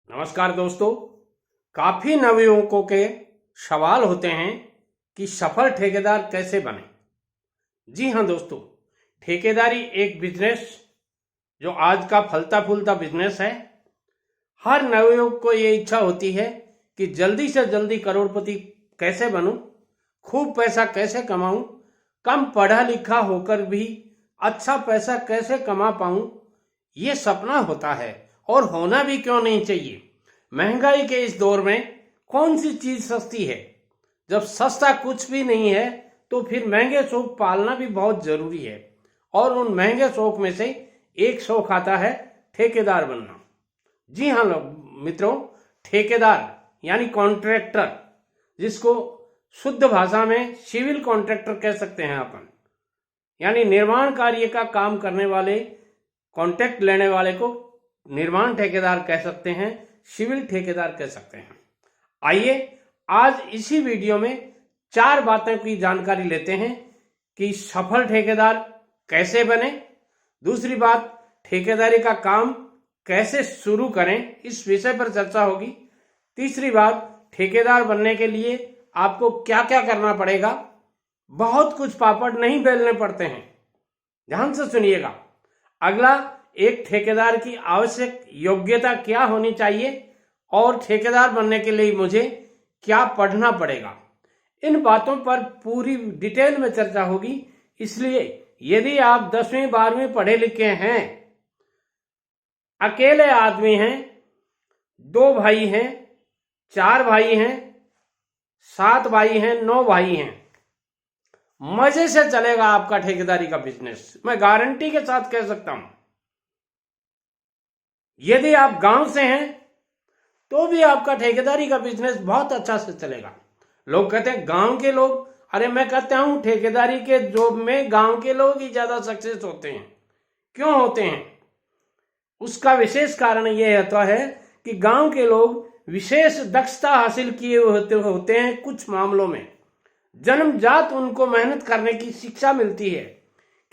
नमस्कार दोस्तों। काफी नवयुवकों के सवाल होते हैं कि सफल ठेकेदार कैसे बने। जी हाँ दोस्तों, ठेकेदारी एक बिजनेस जो आज का फलता फूलता बिजनेस है। हर नवयुवक को ये इच्छा होती है कि जल्दी से जल्दी करोड़पति कैसे बनूं, खूब पैसा कैसे कमाऊं, कम पढ़ा लिखा होकर भी अच्छा पैसा कैसे कमा पाऊं। ये सपना होता है और होना भी क्यों नहीं चाहिए। महंगाई के इस दौर में कौन सी चीज सस्ती है। जब सस्ता कुछ भी नहीं है तो फिर महंगे शौक पालना भी बहुत जरूरी है। और उन महंगे शौक में से एक शौक आता है ठेकेदार बनना। जी हाँ मित्रों, ठेकेदार यानी कॉन्ट्रैक्टर, जिसको शुद्ध भाषा में सिविल कॉन्ट्रैक्टर कह सकते हैं अपन, यानी निर्माण कार्य का काम करने वाले, कॉन्ट्रैक्ट लेने वाले को निर्माण ठेकेदार कह सकते हैं, सिविल ठेकेदार कह सकते हैं। आइए आज इसी वीडियो में 4 बातों की जानकारी लेते हैं कि सफल ठेकेदार कैसे बने। दूसरी बात, ठेकेदारी का काम कैसे शुरू करें, इस विषय पर चर्चा होगी। तीसरी बात, ठेकेदार बनने के लिए आपको क्या क्या करना पड़ेगा। बहुत कुछ पापड़ नहीं बेलने पड़ते हैं, ध्यान से सुनिएगा। अगला, एक ठेकेदार की आवश्यक योग्यता क्या होनी चाहिए और ठेकेदार बनने के लिए मुझे क्या पढ़ना पड़ेगा। इन बातों पर पूरी डिटेल में चर्चा होगी। इसलिए यदि आप 10वीं 12वीं पढ़े लिखे हैं, अकेले आदमी हैं, 2 भाई हैं, 4 भाई हैं, 7 भाई हैं, 9 भाई हैं, मजे से चलेगा आपका ठेकेदारी का बिजनेस, मैं गारंटी के साथ कह सकता हूं। यदि आप गांव से हैं तो भी आपका ठेकेदारी का बिजनेस बहुत अच्छा से चलेगा। लोग कहते हैं गांव के लोग, अरे मैं कहता हूं ठेकेदारी के जॉब में गांव के लोग ही ज्यादा सक्सेस होते हैं। क्यों होते हैं? उसका विशेष कारण यह होता है कि गांव के लोग विशेष दक्षता हासिल किए होते हैं। कुछ मामलों में जन्मजात उनको मेहनत करने की शिक्षा मिलती है।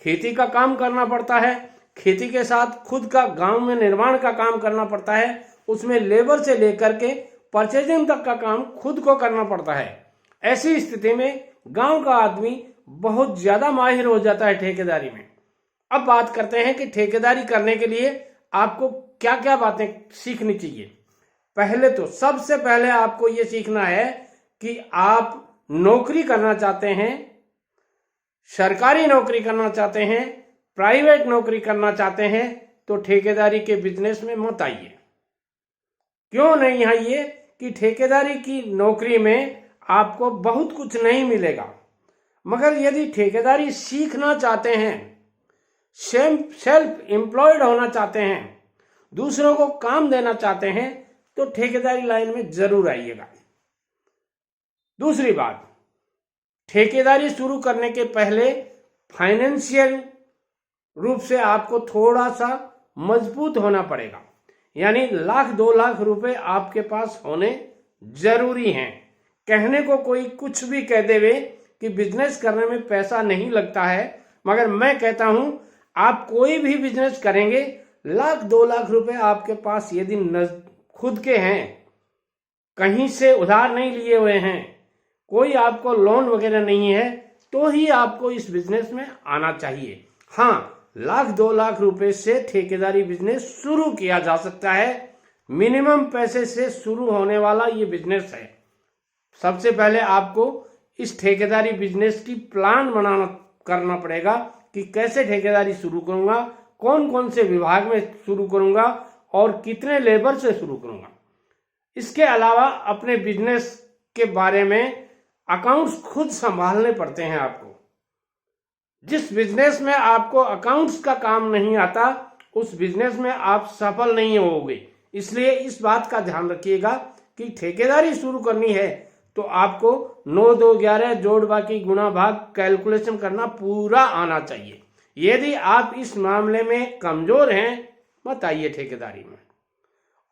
खेती का काम करना पड़ता है, खेती के साथ खुद का गांव में निर्माण का काम करना पड़ता है। उसमें लेबर से लेकर के परचेजिंग तक का काम खुद को करना पड़ता है। ऐसी स्थिति में गांव का आदमी बहुत ज्यादा माहिर हो जाता है ठेकेदारी में। अब बात करते हैं कि ठेकेदारी करने के लिए आपको क्या क्या बातें सीखनी चाहिए। पहले तो सबसे पहले आपको यह सीखना है कि आप नौकरी करना चाहते हैं, सरकारी नौकरी करना चाहते हैं, प्राइवेट नौकरी करना चाहते हैं, तो ठेकेदारी के बिजनेस में मत आइए। क्यों नहीं आइए? कि ठेकेदारी की नौकरी में आपको बहुत कुछ नहीं मिलेगा। मगर यदि ठेकेदारी सीखना चाहते हैं, सेल्फ एम्प्लॉयड होना चाहते हैं, दूसरों को काम देना चाहते हैं, तो ठेकेदारी लाइन में जरूर आइएगा। दूसरी बात, ठेकेदारी शुरू करने के पहले फाइनेंशियल रूप से आपको थोड़ा सा मजबूत होना पड़ेगा। यानी 1-2 लाख रुपए आपके पास होने जरूरी हैं। कहने को कोई कुछ भी कह देवे कि बिजनेस करने में पैसा नहीं लगता है, मगर मैं कहता हूं आप कोई भी बिजनेस करेंगे, 1-2 लाख रुपए आपके पास यदि खुद के हैं, कहीं से उधार नहीं लिए हुए हैं, कोई आपको लोन वगैरह नहीं है, तो ही आपको इस बिजनेस में आना चाहिए। हाँ, 1-2 लाख रुपए से ठेकेदारी बिजनेस शुरू किया जा सकता है। मिनिमम पैसे से शुरू होने वाला ये बिजनेस है। सबसे पहले आपको इस ठेकेदारी बिजनेस की प्लान करना पड़ेगा कि कैसे ठेकेदारी शुरू करूंगा, कौन कौन से विभाग में शुरू करूंगा और कितने लेबर से शुरू करूंगा। इसके अलावा अपने बिजनेस के बारे में अकाउंट्स खुद संभालने पड़ते हैं आपको। जिस बिजनेस में आपको अकाउंट्स का काम नहीं आता, उस बिजनेस में आप सफल नहीं होगे। इसलिए इस बात का ध्यान रखिएगा कि ठेकेदारी शुरू करनी है तो आपको 9, 2, 11 जोड़ बाकी गुणा भाग कैलकुलेशन करना पूरा आना चाहिए। यदि आप इस मामले में कमजोर हैं, मत आइए ठेकेदारी में।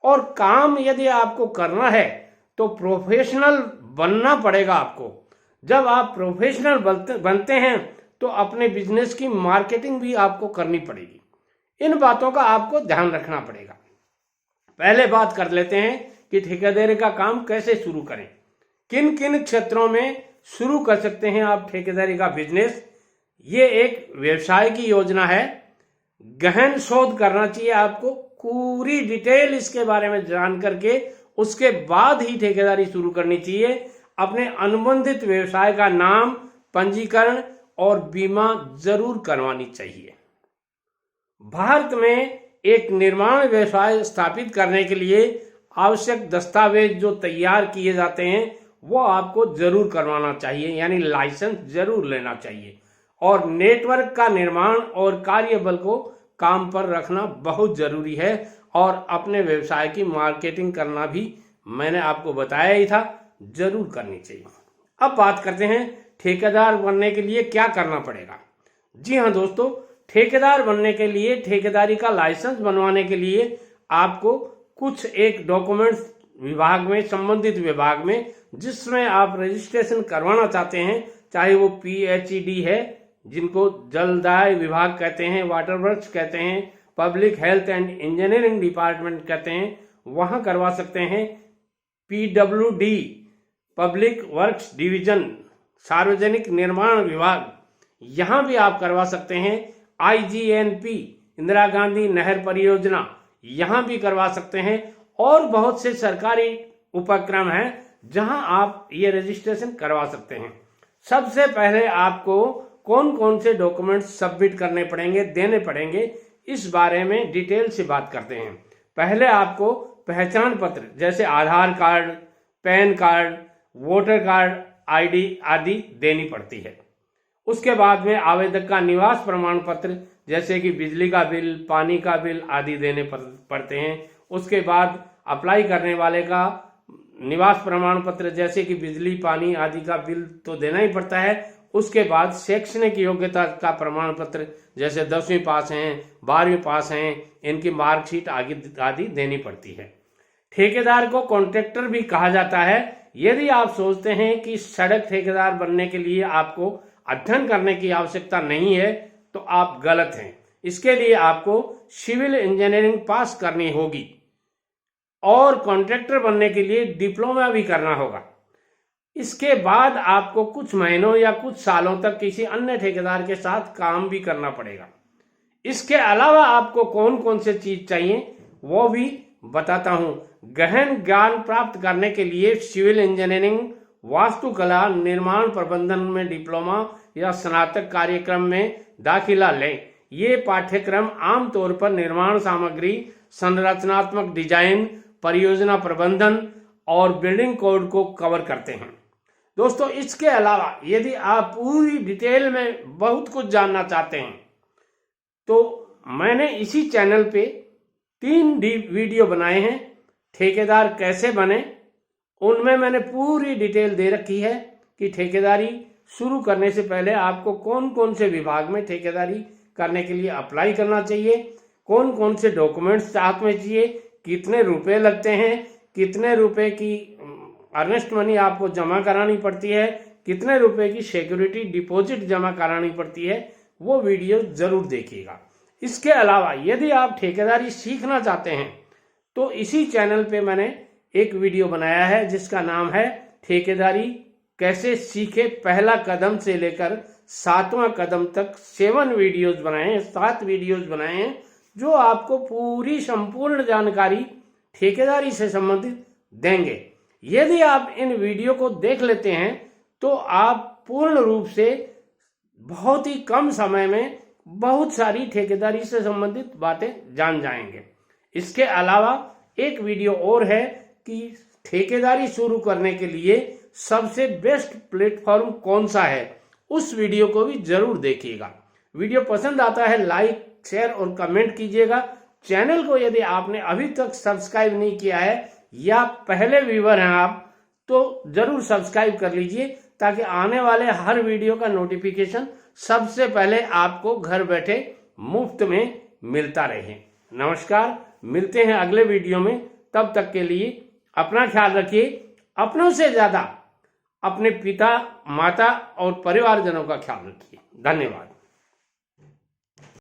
और काम यदि आपको करना है तो प्रोफेशनल बनना पड़ेगा आपको। जब आप प्रोफेशनल बनते हैं तो अपने बिजनेस की मार्केटिंग भी आपको करनी पड़ेगी। इन बातों का आपको ध्यान रखना पड़ेगा। पहले बात कर लेते हैं कि ठेकेदारी का काम कैसे शुरू करें, किन किन क्षेत्रों में शुरू कर सकते हैं आप ठेकेदारी का बिजनेस। ये एक व्यवसाय की योजना है, गहन शोध करना चाहिए आपको, पूरी डिटेल इसके बारे में जान करके उसके बाद ही ठेकेदारी शुरू करनी चाहिए। अपने अनुबंधित व्यवसाय का नाम, पंजीकरण और बीमा जरूर करवानी चाहिए। भारत में एक निर्माण व्यवसाय स्थापित करने के लिए आवश्यक दस्तावेज जो तैयार किए जाते हैं वो आपको जरूर करवाना चाहिए, यानी लाइसेंस जरूर लेना चाहिए। और नेटवर्क का निर्माण और कार्यबल को काम पर रखना बहुत जरूरी है, और अपने व्यवसाय की मार्केटिंग करना भी मैंने आपको बताया ही था, जरूर करनी चाहिए। अब बात करते हैं ठेकेदार बनने के लिए क्या करना पड़ेगा। जी हाँ दोस्तों, ठेकेदार बनने के लिए, ठेकेदारी का लाइसेंस बनवाने के लिए आपको कुछ एक डॉक्यूमेंट्स विभाग में, संबंधित विभाग में जिसमें आप रजिस्ट्रेशन करवाना चाहते हैं, चाहे वो PHED है जिनको जलदाय विभाग कहते हैं, वाटर वर्क्स कहते हैं, public health and engineering department कहते हैं, वहां करवा सकते हैं। PWD पब्लिक वर्क्स डिवीजन, सार्वजनिक निर्माण विभाग, यहां भी आप करवा सकते हैं। IGNP इंदिरा गांधी नहर परियोजना, यहां भी करवा सकते हैं। और बहुत से सरकारी उपक्रम हैं जहां आप ये रजिस्ट्रेशन करवा सकते हैं। सबसे पहले आपको कौन कौन से डॉक्यूमेंट्स सबमिट करने पड़ेंगे, देने पड़ेंगे, इस बारे में डिटेल से बात करते हैं। पहले आपको पहचान पत्र जैसे Aadhaar card, PAN card, voter card, ID आदि देनी पड़ती है। उसके बाद में आवेदक का निवास प्रमाण पत्र जैसे कि बिजली का बिल, पानी का बिल आदि देने पड़ते हैं। उसके बाद अप्लाई करने वाले का निवास प्रमाण पत्र जैसे कि बिजली, पानी आदि का बिल तो देना ही पड़ता है। उसके बाद शैक्षणिक योग्यता का प्रमाण पत्र जैसे 10वीं पास हैं, 12वीं पास हैं, इनकी मार्कशीट आदि देनी पड़ती है। ठेकेदार को कॉन्ट्रैक्टर भी कहा जाता है। यदि आप सोचते हैं कि सड़क ठेकेदार बनने के लिए आपको अध्ययन करने की आवश्यकता नहीं है तो आप गलत हैं। इसके लिए आपको सिविल इंजीनियरिंग पास करनी होगी और कॉन्ट्रैक्टर बनने के लिए डिप्लोमा भी करना होगा। इसके बाद आपको कुछ महीनों या कुछ सालों तक किसी अन्य ठेकेदार के साथ काम भी करना पड़ेगा। इसके अलावा आपको कौन कौन से चीज चाहिए वो भी बताता हूं। गहन ज्ञान प्राप्त करने के लिए सिविल इंजीनियरिंग, वास्तुकला, निर्माण प्रबंधन में डिप्लोमा या स्नातक कार्यक्रम में दाखिला लें। ये पाठ्यक्रम आमतौर पर निर्माण सामग्री, संरचनात्मक डिजाइन, परियोजना प्रबंधन और बिल्डिंग कोड को कवर करते हैं। दोस्तों, इसके अलावा यदि आप पूरी डिटेल में बहुत कुछ जानना चाहते हैं तो मैंने इसी चैनल पे 3 वीडियो बनाए हैं, ठेकेदार कैसे बने। उनमें मैंने पूरी डिटेल दे रखी है कि ठेकेदारी शुरू करने से पहले आपको कौन कौन से विभाग में ठेकेदारी करने के लिए अप्लाई करना चाहिए, कौन कौन से डॉक्यूमेंट्स साथ में चाहिए, कितने रुपए लगते हैं, कितने रुपए की अर्नेस्ट मनी आपको जमा करानी पड़ती है, कितने रुपए की सिक्योरिटी डिपॉजिट जमा करानी पड़ती है, वो वीडियो जरूर देखिएगा। इसके अलावा यदि आप ठेकेदारी सीखना चाहते हैं तो इसी चैनल पे मैंने एक वीडियो बनाया है जिसका नाम है ठेकेदारी कैसे सीखे, पहला कदम से लेकर 7वां कदम तक 7 वीडियोज बनाए हैं, 7 वीडियोज बनाए हैं जो आपको पूरी संपूर्ण जानकारी ठेकेदारी से संबंधित देंगे। यदि आप इन वीडियो को देख लेते हैं तो आप पूर्ण रूप से बहुत ही कम समय में बहुत सारी ठेकेदारी से संबंधित बातें जान जाएंगे। इसके अलावा एक वीडियो और है कि ठेकेदारी शुरू करने के लिए सबसे बेस्ट प्लेटफॉर्म कौन सा है, उस वीडियो को भी जरूर देखिएगा। वीडियो पसंद आता है लाइक, शेयर और कमेंट कीजिएगा। चैनल को यदि आपने अभी तक सब्सक्राइब नहीं किया है या पहले व्यूअर हैं आप तो जरूर सब्सक्राइब कर लीजिए ताकि आने वाले हर वीडियो का नोटिफिकेशन सबसे पहले आपको घर बैठे मुफ्त में मिलता रहे। नमस्कार, मिलते हैं अगले वीडियो में। तब तक के लिए अपना ख्याल रखिए, अपनों से ज्यादा अपने पिता, माता और परिवारजनों का ख्याल रखिए। धन्यवाद।